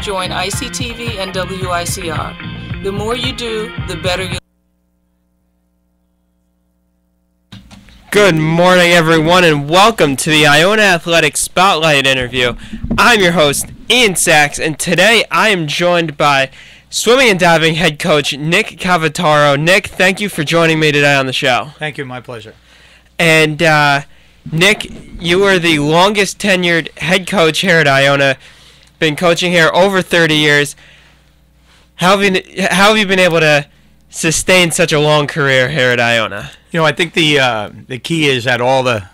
join ICTV and WICR. The more you do, the better you. Good morning, everyone, and welcome to the Iona Athletics Spotlight interview. I'm your host, Ian Sachs, and today I am joined by swimming and diving head coach Nick Cavataro. Nick, thank you for joining me today on the show. Thank you, my pleasure. And Nick, you are the longest tenured head coach here at Iona. Been coaching here over 30 years. How have you been able to sustain such a long career here at Iona? You know, I think the key is that all the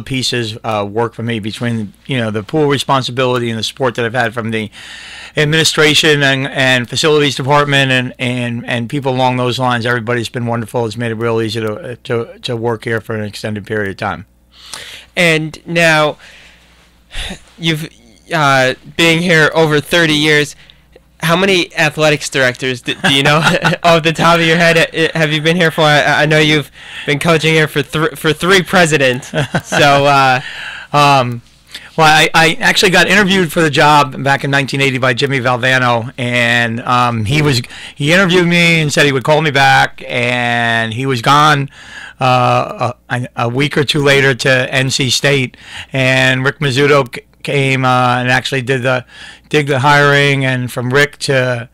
pieces work for me between the pool responsibility and the support that I've had from the administration and facilities department and people along those lines. Everybody's been wonderful. It's made it real easy to work here for an extended period of time. And now you've being here over 30 years. How many athletics directors do you know off the top of your head have you been here for? I know you've been coaching here for three presidents. So, well, I actually got interviewed for the job back in 1980 by Jimmy Valvano, and he interviewed me and said he would call me back, and he was gone a week or two later to NC State, and Rick Mazzuto came and actually did the hiring, and from Rick to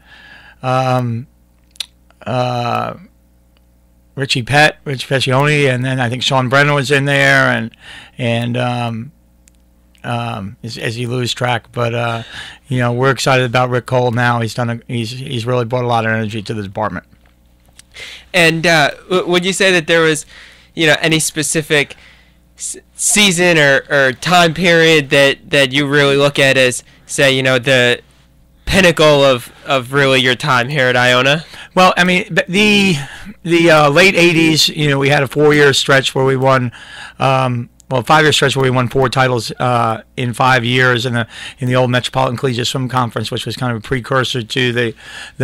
Richie Pescioni, and then I think Sean Brennan was in there, and as you lose track, but we're excited about Rick Cole now. He's really brought a lot of energy to the department. And would you say that there was any specific season or time period that you really look at as, say, the pinnacle of really your time here at Iona? Well, I mean, the late 80s, we had a 4-year stretch where we won, a 5-year stretch where we won 4 titles in 5 years in the old Metropolitan Collegiate Swim Conference, which was kind of a precursor to the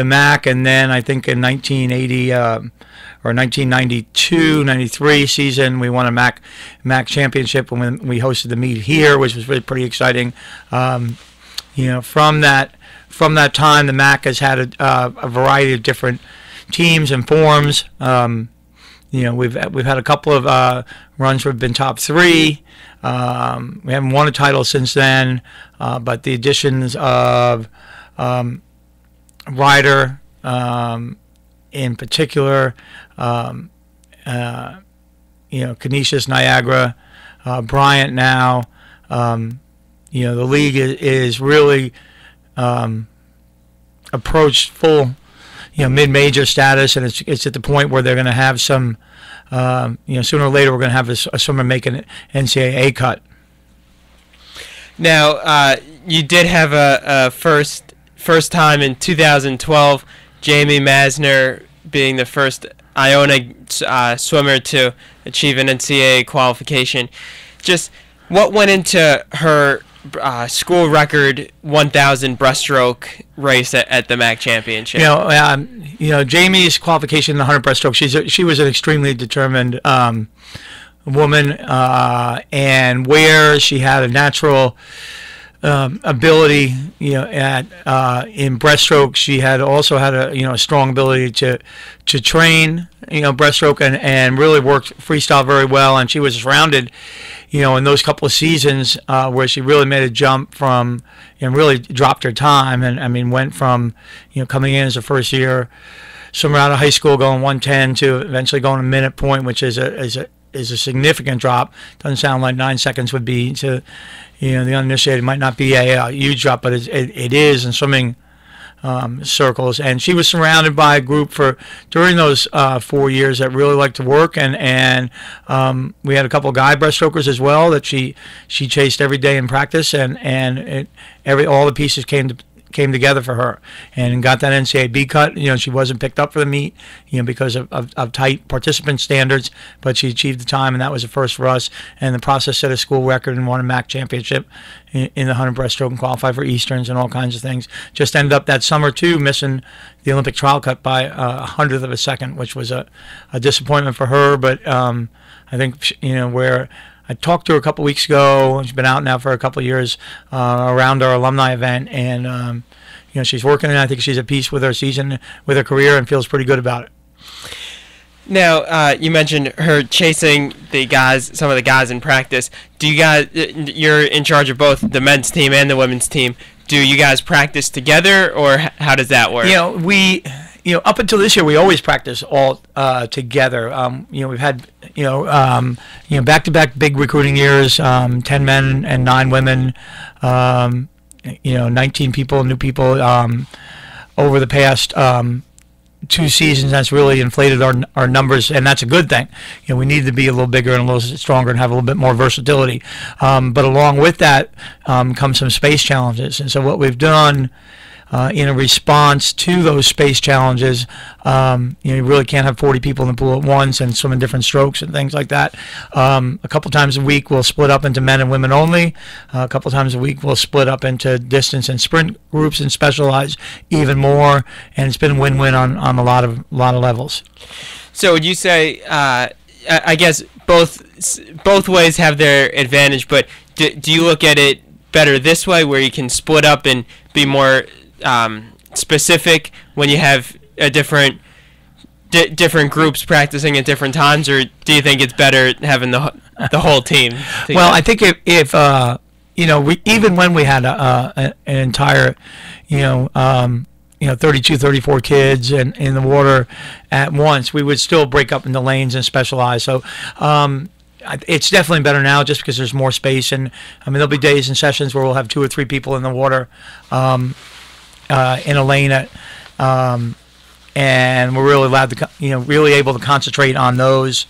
MAC. And then I think in 1980 or 1992-93 season, we won a MAC championship when we hosted the meet here, which was really pretty exciting. From that time, the MAC has had a variety of different teams and forms. We've had a couple of runs where we've been top 3. We haven't won a title since then, but the additions of Ryder in particular, Canisius, Niagara, Bryant now, the league is really approached full mid-major status, and it's at the point where they're going to have some sooner or later we're going to have a swimmer make an NCAA cut. Now you did have a first time in 2012, Jamie Masner being the first Iona swimmer to achieve an NCAA qualification. Just what went into her school record 1,000 breaststroke race at the MAC championship? Jamie's qualification in the 100 breaststroke. She was an extremely determined woman, and where she had a natural ability, in breaststroke, she also had a strong ability to train, breaststroke and really worked freestyle very well. And she was surrounded, in those couple of seasons where she really made a jump from, and really dropped her time. And I mean, went from, coming in as a first year swimmer out of high school going 110 to eventually going a minute point, which is a significant drop. Doesn't sound like 9 seconds would be to, the uninitiated. Might not be a huge drop, but it is in swimming circles. And she was surrounded by a group during those 4 years that really liked to work, and we had a couple of guy breaststrokers as well that she chased every day in practice, and all the pieces came together for her and got that NCAA cut. She wasn't picked up for the meet, because of tight participant standards, but she achieved the time, and that was a first for us. And the process set a school record and won a MAC championship in the 100 breaststroke and qualified for Easterns and all kinds of things. Just ended up that summer too missing the Olympic trial cut by a 100th of a second, which was a disappointment for her. But I think where I talked to her a couple weeks ago. She's been out now for a couple of years around our alumni event, and she's working, and I think she's at peace with her season, with her career, and feels pretty good about it. Now, you mentioned her chasing some of the guys in practice. Do you guys? You're in charge of both the men's team and the women's team. Do you guys practice together, or how does that work? We, up until this year, we always practice all together. We've had, back-to-back big recruiting years, 10 men and 9 women, 19 people, new people, over the past 2 seasons. That's really inflated our numbers, and that's a good thing. We need to be a little bigger and a little stronger and have a little bit more versatility. But along with that comes some space challenges. And so what we've done in a response to those space challenges, you really can't have 40 people in the pool at once and swim in different strokes and things like that. A couple times a week we'll split up into men and women only. A couple times a week we'll split up into distance and sprint groups and specialize even more. And it's been win-win on a lot of levels. So would you say, I guess both ways have their advantage, but do you look at it better this way, where you can split up and be more specific when you have a different groups practicing at different times, or do you think it's better having the whole team together? Well, I think if even when we had an entire 32, 34 kids in the water at once, we would still break up into lanes and specialize. So it's definitely better now, just because there's more space, and there'll be days and sessions where we'll have 2 or 3 people in the water in a lane and we're really allowed to, really able to concentrate on those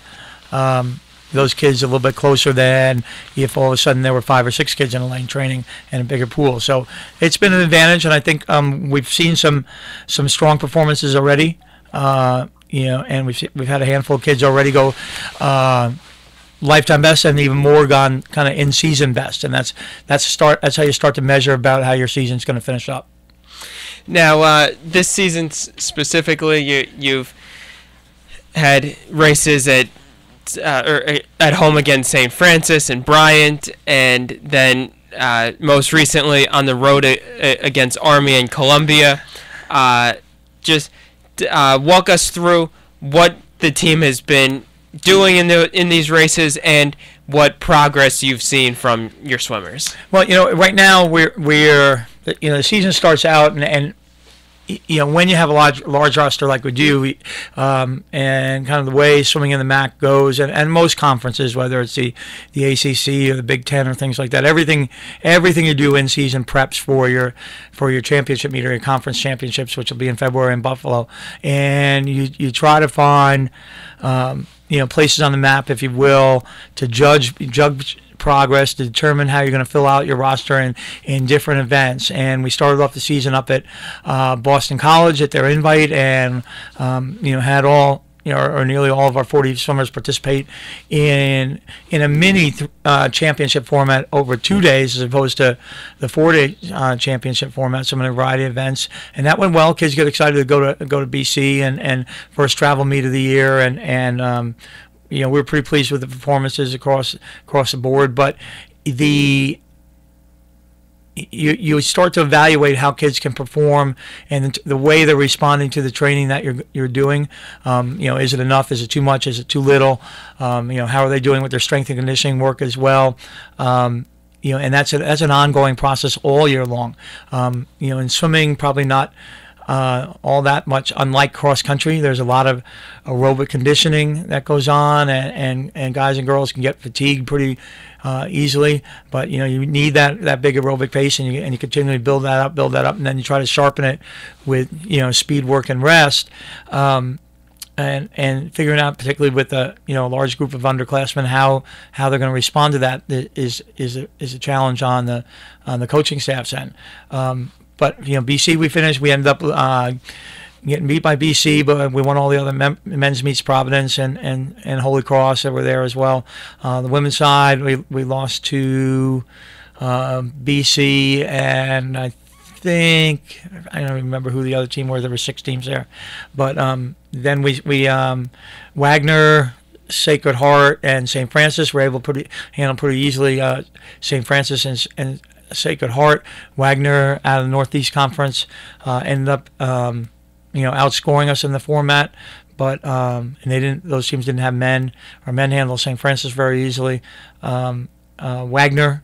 kids a little bit closer than if all of a sudden there were 5 or 6 kids in a lane training and a bigger pool. So it's been an advantage, and I think we've seen some strong performances already. And we've had a handful of kids already go lifetime best, and even more gone kind of in season best, and that's how you start to measure about how your season's going to finish up. Now, this season specifically, you've had races at home against St. Francis and Bryant, and then most recently on the road against Army and Columbia. Just walk us through what the team has been doing in these races and what progress you've seen from your swimmers. Well, right now we're the season starts out, and when you have a large roster like we do, and kind of the way swimming in the MAC goes, and most conferences, whether it's the ACC or the Big Ten or things like that, everything you do in season preps for your championship meet or your conference championships, which will be in February in Buffalo, and you try to find places on the map, if you will, to judge progress, to determine how you're going to fill out your roster in different events. And we started off the season up at Boston College at their invite, and had all or nearly all of our 40 swimmers participate in a mini championship format over 2 days, as opposed to the 4-day championship format. So in a variety of events, and that went well. Kids get excited to go to BC and first travel meet of the year, and we were pretty pleased with the performances across the board. But you start to evaluate how kids can perform and the way they're responding to the training that you're doing. Is it enough? Is it too much? Is it too little? How are they doing with their strength and conditioning work as well? And that's an ongoing process all year long. In swimming, probably not all that much. Unlike cross country, there's a lot of aerobic conditioning that goes on, and guys and girls can get fatigued pretty easily. But you need that big aerobic pace, and you continually build that up, and then you try to sharpen it with speed work and rest. And figuring out, particularly with a large group of underclassmen, how they're going to respond to that is a challenge on the coaching staff's end. But BC, we finished. We ended up getting beat by BC, but we won all the other men's meets. Providence and Holy Cross that were there as well. The women's side, we lost to BC, and I don't remember who the other team were. There were 6 teams there, but then we Wagner, Sacred Heart, and St. Francis were able to handle pretty easily St. Francis and Sacred Heart. Wagner out of the Northeast Conference ended up outscoring us in the format. But and those teams didn't have men. Our men handled St. Francis very easily. Wagner,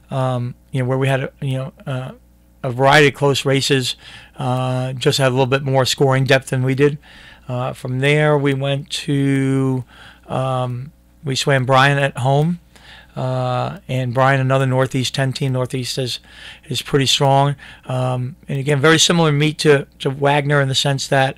where we had a variety of close races, just had a little bit more scoring depth than we did. From there, we went to we swam Bryan at home, and Bryan, another Northeast 10 team. Northeast is pretty strong, and again, very similar meet to Wagner in the sense that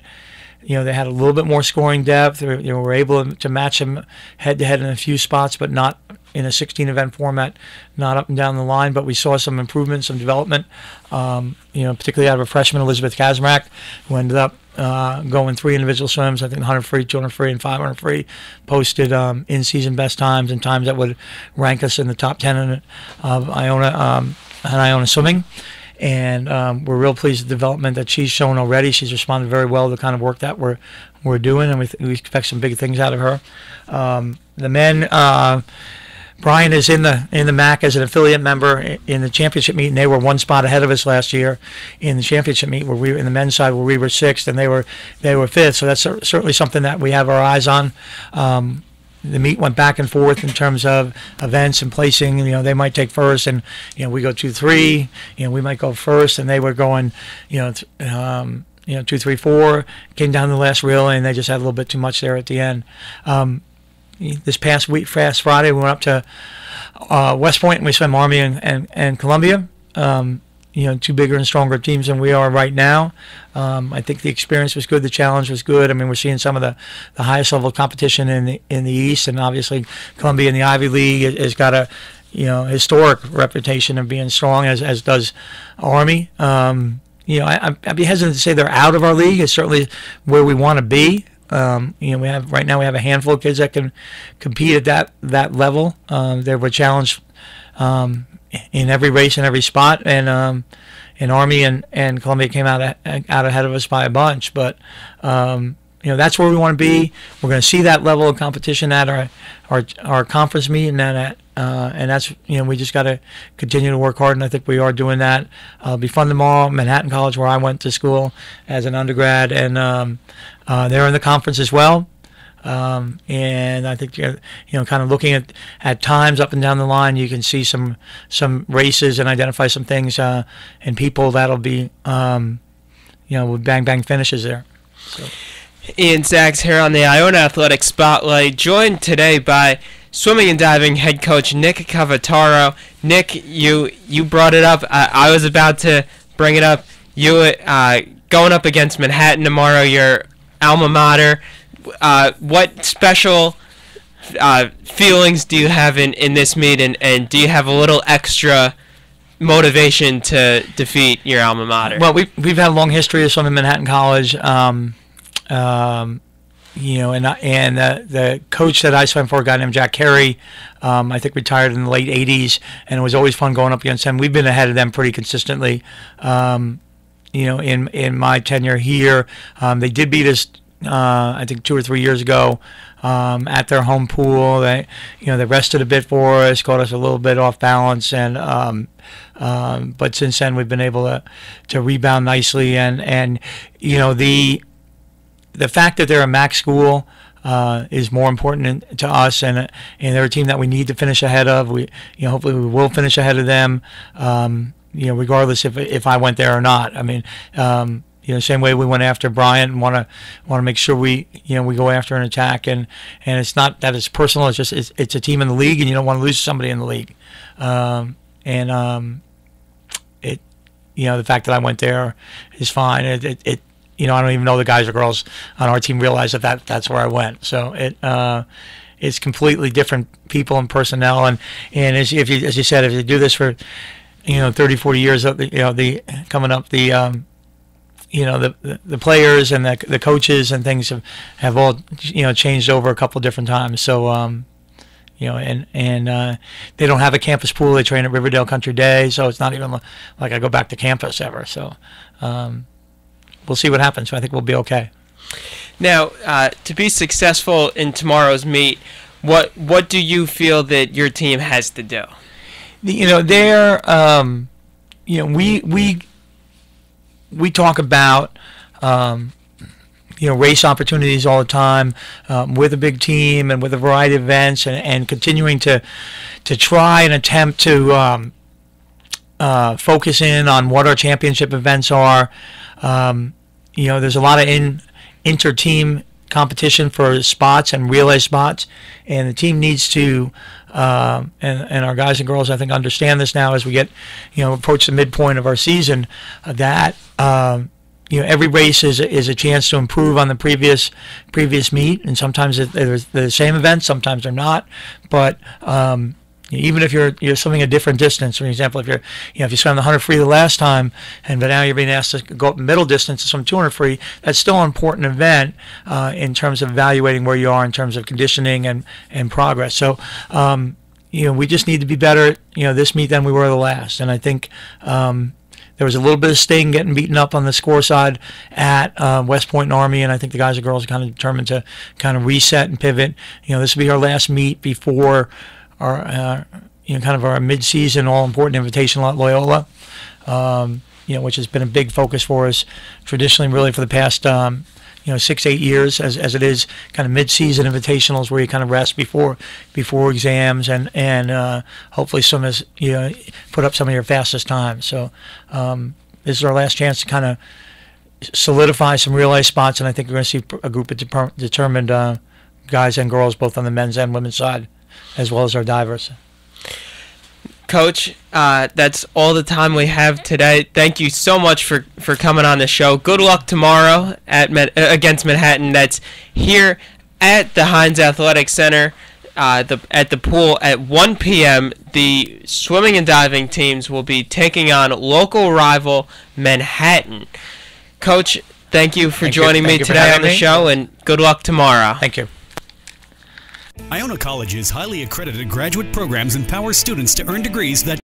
they had a little bit more scoring depth. They were able to match them head to head in a few spots, but not in a 16-event format, not up and down the line. But we saw some improvement, some development, particularly out of a freshman, Elizabeth Kazmarek, who ended up going 3 individual swims. I think 100 free, 200 free, and 500 free, posted in-season best times and times that would rank us in the top 10 of Iona swimming. And we're real pleased with the development that she's shown already. She's responded very well to the kind of work that we're doing, and we expect some big things out of her. The men, Bryan is in the MAC as an affiliate member in the championship meet, and they were 1 spot ahead of us last year in the championship meet, where we were in the men's side, where we were 6th and they were 5th. So that's certainly something that we have our eyes on. The meet went back and forth in terms of events and placing. They might take first, and we go 2-3. We might go first, and they were going, 2-3-4. Came down the last reel, and they just had a little bit too much there at the end. This past week, Fast Friday, we went up to West Point, and we swam Army and Columbia. 2 bigger and stronger teams than we are right now. I think the experience was good. The challenge was good. I mean, we're seeing some of the highest level of competition in the East, and obviously Columbia in the Ivy League has got a historic reputation of being strong, as does Army. I'd be hesitant to say they're out of our league. It's certainly where we want to be. We have a handful of kids that can compete at that level. They were challenged in every race, in every spot, and Army and Columbia came out ahead of us by a bunch. But that's where we want to be. We're going to see that level of competition at our conference meet, and that's we just got to continue to work hard, and I think we are doing that. It'll be fun tomorrow. Manhattan College, where I went to school as an undergrad, and they're in the conference as well. And I think kind of looking at times up and down the line, you can see some races and identify some things and people that'll be with bang finishes there. So. Ian Sachs here on the Iona Athletic Spotlight, joined today by swimming and diving head coach Nick Cavataro. Nick, you brought it up. I was about to bring it up. You going up against Manhattan tomorrow, your alma mater. What special feelings do you have in this meet, and do you have a little extra motivation to defeat your alma mater? Well, we've had a long history of swimming Manhattan College, and the coach that I swam for, a guy named Jack Carey, I think retired in the late '80s, and it was always fun going up against them. We've been ahead of them pretty consistently, in my tenure here. They did beat us. I think 2 or 3 years ago, at their home pool. They rested a bit for us, caught us a little bit off balance, and but since then we've been able to rebound nicely, and the fact that they're a MAC school is more important to us, and they're a team that we need to finish ahead of. Hopefully we will finish ahead of them, regardless if I went there or not. I mean. Same way we went after Bryan, and want to make sure we go after an attack, and it's not that it's personal. It's just it's a team in the league, and you don't want to lose somebody in the league. The fact that I went there is fine. I don't even know the guys or girls on our team realize that's where I went. So it's completely different people and personnel, and as you said, if you do this for 30, 40 years, coming up the players and the coaches and things have all changed over a couple different times. So and they don't have a campus pool. They train at Riverdale Country Day, so it's not even like I go back to campus ever. So we'll see what happens. I think we'll be okay. Now, to be successful in tomorrow's meet, what do you feel that your team has to do? we talk about race opportunities all the time with a big team and with a variety of events, and continuing to try and attempt to focus in on what our championship events are. There's a lot of inter-team competition for spots and relay spots, and the team needs to and our guys and girls, I think, understand this now as we get approach the midpoint of our season, that every race is a chance to improve on the previous meet, and sometimes they're the same event, sometimes they're not, but even if you're swimming a different distance. For example, if you swam the 100 free the last time, but now you're being asked to go up middle distance to swim 200 free, that's still an important event in terms of evaluating where you are in terms of conditioning and progress. So we just need to be better this meet than we were the last, and I think there was a little bit of sting getting beaten up on the score side at West Point and Army, and I think the guys and girls are kind of determined to kind of reset and pivot. This will be our last meet before our kind of our mid-season all-important invitational at Loyola, which has been a big focus for us traditionally, really for the past 6-8 years, as it is kind of mid-season invitationals where you kind of rest before exams, and hopefully put up some of your fastest times. So this is our last chance to kind of solidify some relay spots, and I think we're going to see a group of determined guys and girls both on the men's and women's side, as well as our divers. Coach, that's all the time we have today. Thank you so much for coming on the show. Good luck tomorrow against Manhattan. That's here at the Heinz Athletic Center at the pool at 1 p.m. The swimming and diving teams will be taking on local rival Manhattan. Coach, thank you for joining me today on the show, and good luck tomorrow. Thank you. Iona College's highly accredited graduate programs empower students to earn degrees that